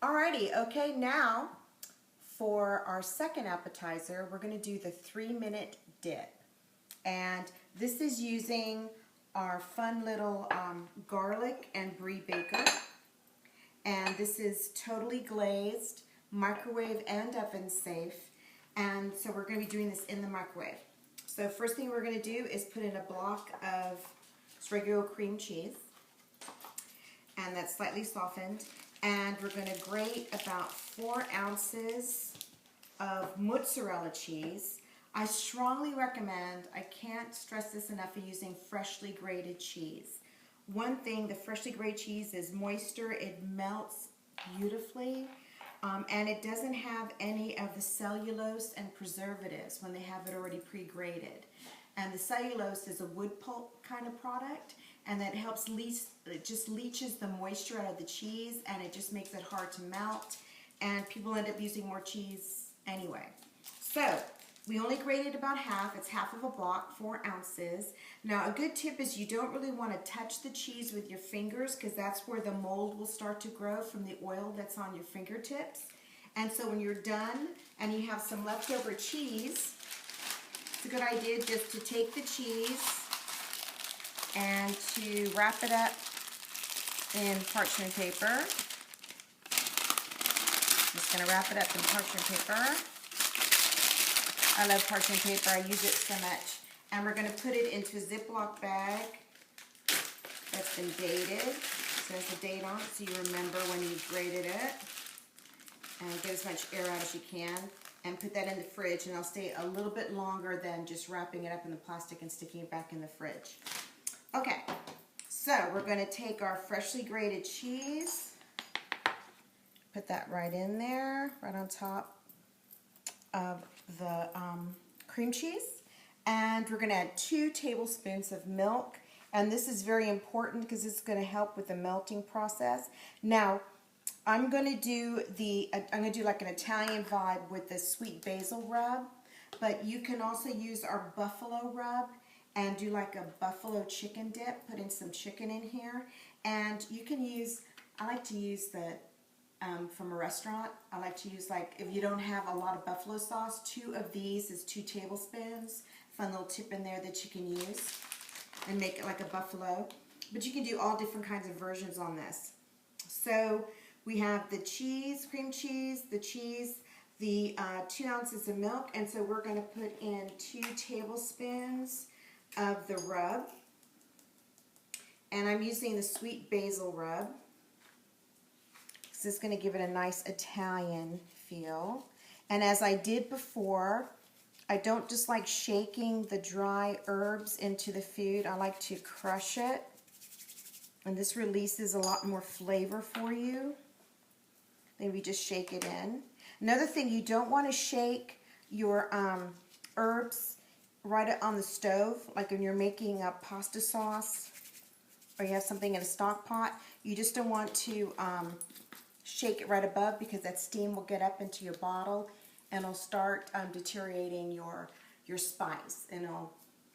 Alrighty, okay, now for our second appetizer, we're going to do the 3-minute dip. And this is using our fun little garlic and brie baker. And this is totally glazed, microwave and oven safe. And so we're going to be doing this in the microwave. So first thing we're going to do is put in a block of regular cream cheese. And that's slightly softened. And we're going to grate about 4 ounces of mozzarella cheese. I strongly recommend, I can't stress this enough, of using freshly grated cheese. One thing, the freshly grated cheese is moisture, it melts beautifully, and it doesn't have any of the cellulose and preservatives when they have it already pre-grated. And the cellulose is a wood pulp kind of product, and that helps it just leaches the moisture out of the cheese, and it just makes it hard to melt, and people end up using more cheese anyway. So we only grated about half. It's half of a block, 4 ounces. Now a good tip is you don't really want to touch the cheese with your fingers, because that's where the mold will start to grow from the oil that's on your fingertips. And so when you're done and you have some leftover cheese, it's a good idea just to take the cheese and to wrap it up in parchment paper. Just going to wrap it up in parchment paper. I love parchment paper. I use it so much. And we're going to put it into a Ziploc bag that's been dated. It says the date on it so you remember when you grated it. And get as much air out as you can. And put that in the fridge, and it'll stay a little bit longer than just wrapping it up in the plastic and sticking it back in the fridge. Okay, so we're going to take our freshly grated cheese, put that right in there, right on top of the cream cheese, and we're going to add 2 tablespoons of milk, and this is very important because it's going to help with the melting process. Now, I'm going to do like an Italian vibe with the sweet basil rub, but you can also use our buffalo rub and do like a buffalo chicken dip, put in some chicken in here. And you can use, I like to use the, from a restaurant, I like to use, like, if you don't have a lot of buffalo sauce, 2 of these is 2 tablespoons. Fun little tip in there that you can use and make it like a buffalo. But you can do all different kinds of versions on this. So we have the cheese, cream cheese, the 2 ounces of milk, and so we're going to put in 2 tablespoons of the rub, and I'm using the sweet basil rub because it's going to give it a nice Italian feel. And as I did before, I don't just like shaking the dry herbs into the food. I like to crush it, and this releases a lot more flavor for you. Maybe just shake it in. Another thing, you don't want to shake your herbs right on the stove, like when you're making a pasta sauce or you have something in a stock pot. You just don't want to shake it right above, because that steam will get up into your bottle and it'll start deteriorating your spice, and it'll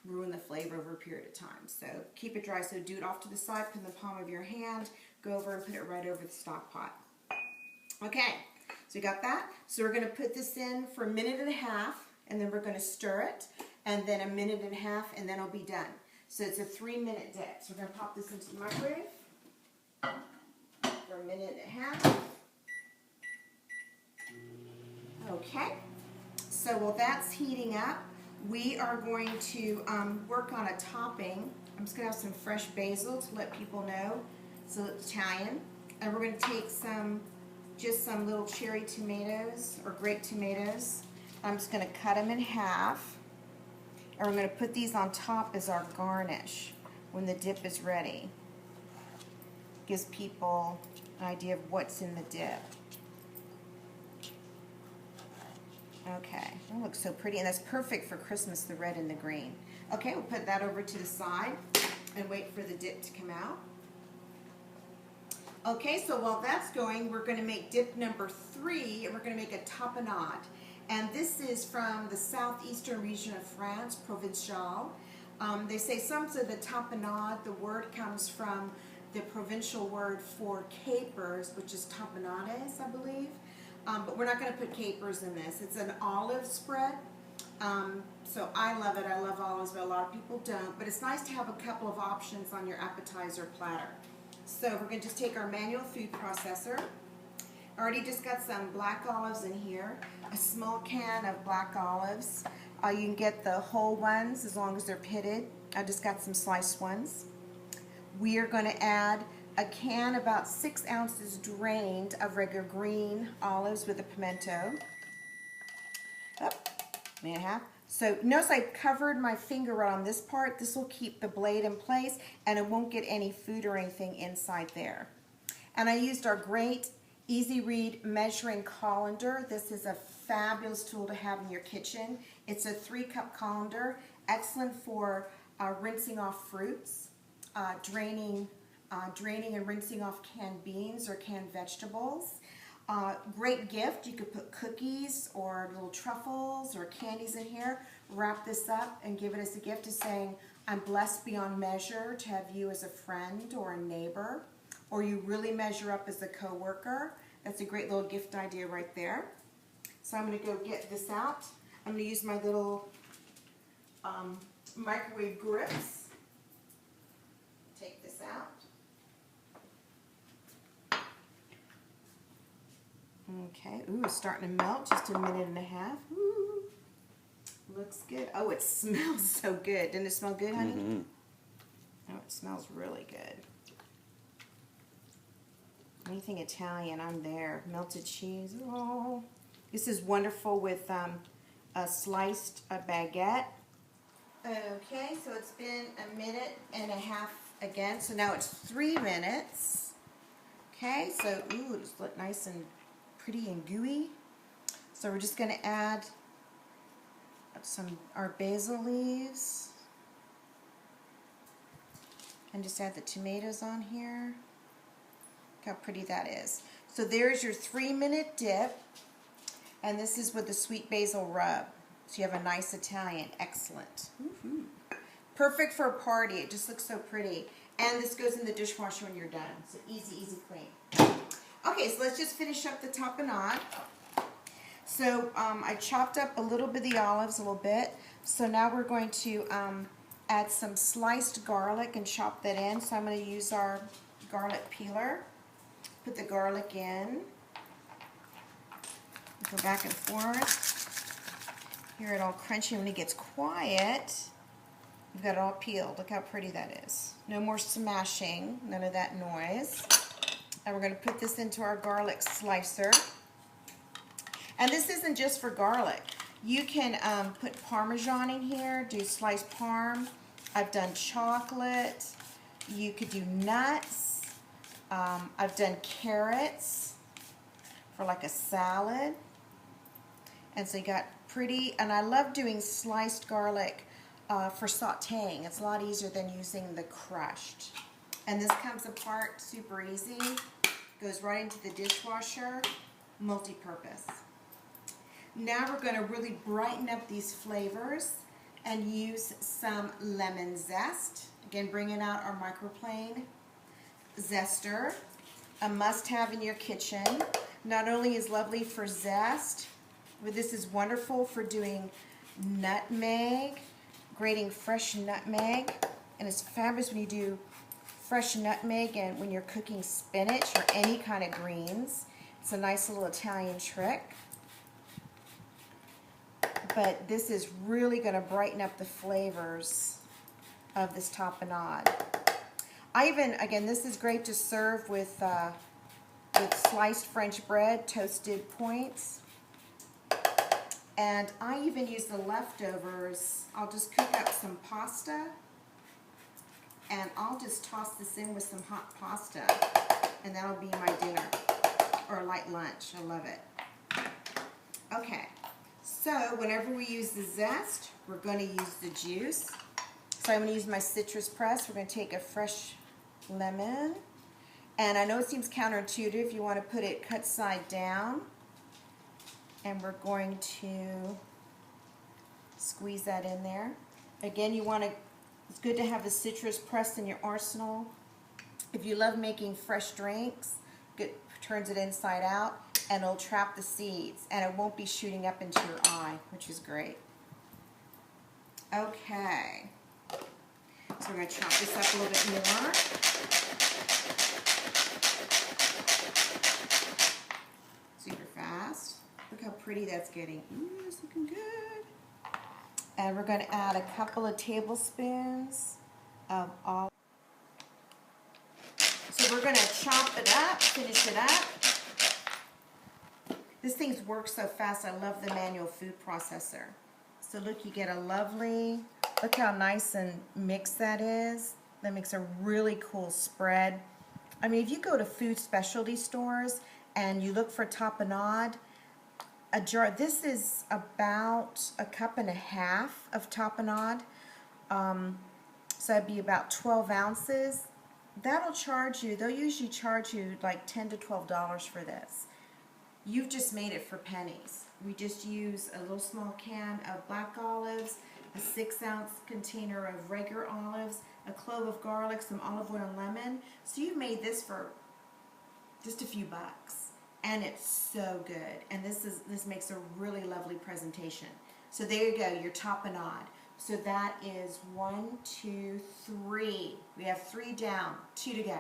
ruin the flavor over a period of time. So keep it dry. So do it off to the side, put it in the palm of your hand, go over and put it right over the stock pot. Okay, so we got that. So we're going to put this in for 1.5 minutes, and then we're going to stir it, and then 1.5 minutes, and then it'll be done. So it's a 3-minute dip. So we're going to pop this into the microwave for 1.5 minutes. Okay, so while that's heating up, we are going to work on a topping. I'm just going to have some fresh basil to let people know. So it's Italian. And we're going to take just some little cherry tomatoes or grape tomatoes. I'm just going to cut them in half. And we're going to put these on top as our garnish when the dip is ready. Gives people an idea of what's in the dip. Okay, that looks so pretty, and that's perfect for Christmas, the red and the green. Okay, we'll put that over to the side and wait for the dip to come out. Okay, so while that's going, we're going to make dip number 3, and we're going to make a tapenade. And this is from the southeastern region of France, Provençal. They say some of the tapenade, the word comes from the provincial word for capers, which is tapenades, I believe. But we're not going to put capers in this. It's an olive spread. So I love it. I love olives, but a lot of people don't. But it's nice to have a couple of options on your appetizer platter. So we're going to just take our manual food processor. I already just got some black olives in here. A small can of black olives. You can get the whole ones as long as they're pitted. I just got some sliced ones. We are going to add a can about 6 ounces drained of regular green olives with a pimento. And a half. So notice I covered my finger right on this part. This will keep the blade in place and it won't get any food or anything inside there. And I used our great Easy Read measuring colander. This is a fabulous tool to have in your kitchen. It's a 3-cup colander, excellent for rinsing off fruits, draining and rinsing off canned beans or canned vegetables. Great gift. You could put cookies or little truffles or candies in here. Wrap this up and give it as a gift, as saying, I'm blessed beyond measure to have you as a friend or a neighbor, or you really measure up as a coworker. That's a great little gift idea right there. So I'm going to go get this out. I'm going to use my little microwave grips. Take this out. Okay, ooh, it's starting to melt, just a minute and a half. Ooh, looks good. Oh, it smells so good. Didn't it smell good, honey? Mm-hmm. Oh, it smells really good. Anything Italian, I'm there. Melted cheese. Oh, this is wonderful with a sliced baguette. Okay, so it's been a minute and a half again. So now it's 3 minutes. Okay, so ooh, it's look nice and pretty and gooey. So we're just going to add our basil leaves and just add the tomatoes on here. Look how pretty that is. So there's your 3-minute dip, and this is with the sweet basil rub. So you have a nice Italian. Excellent. Woo-hoo. Perfect for a party. It just looks so pretty. And this goes in the dishwasher when you're done. So easy, easy clean. Okay, so let's just finish up the tapenade. So I chopped up a little bit of the olives, a little bit. So now we're going to add some sliced garlic and chop that in. So I'm going to use our garlic peeler. Put the garlic in. Go back and forth. Hear it all crunchy. When it gets quiet, you've got it all peeled. Look how pretty that is. No more smashing. None of that noise. And we're going to put this into our garlic slicer. And this isn't just for garlic. You can put Parmesan in here, do sliced parm. I've done chocolate. You could do nuts. I've done carrots for like a salad. And so you got pretty, and I love doing sliced garlic for sauteing. It's a lot easier than using the crushed. And this comes apart super easy. Goes right into the dishwasher, multi-purpose. Now we're going to really brighten up these flavors and use some lemon zest. Again, bringing out our microplane zester, a must-have in your kitchen. Not only is lovely for zest, but this is wonderful for doing nutmeg, grating fresh nutmeg, and it's fabulous when you do fresh nutmeg and when you're cooking spinach or any kind of greens. It's a nice little Italian trick. But this is really going to brighten up the flavors of this tapenade. I even, again, this is great to serve with sliced French bread, toasted points. And I even use the leftovers. I'll just cook up some pasta, and I'll just toss this in with some hot pasta, and that'll be my dinner or a light lunch. I love it. Okay, so whenever we use the zest, we're going to use the juice. So I'm going to use my citrus press. We're going to take a fresh lemon, and I know it seems counterintuitive. You want to put it cut side down, and we're going to squeeze that in there. Again, you want to, it's good to have the citrus pressed in your arsenal. If you love making fresh drinks, it turns it inside out and it'll trap the seeds and it won't be shooting up into your eye, which is great. Okay, so we're going to chop this up a little bit more. Super fast. Look how pretty that's getting. Ooh, it's looking good. And we're going to add a couple of tablespoons of olive. So we're going to chop it up, finish it up. This thing works so fast. I love the manual food processor. So look, you get a lovely, look how nice and mixed that is. That makes a really cool spread. I mean, if you go to food specialty stores and you look for tapenade, a jar, this is about 1.5 cups of tapenade. So that'd be about 12 ounces. That'll charge you, they'll usually charge you like $10 to $12 for this. You've just made it for pennies. We just use a little small can of black olives, a 6-ounce container of regular olives, a clove of garlic, some olive oil and lemon. So you've made this for just a few bucks. And it's so good. And this makes a really lovely presentation. So there you go, your tapenade. So that is 1, 2, 3. We have 3 down, 2 to go.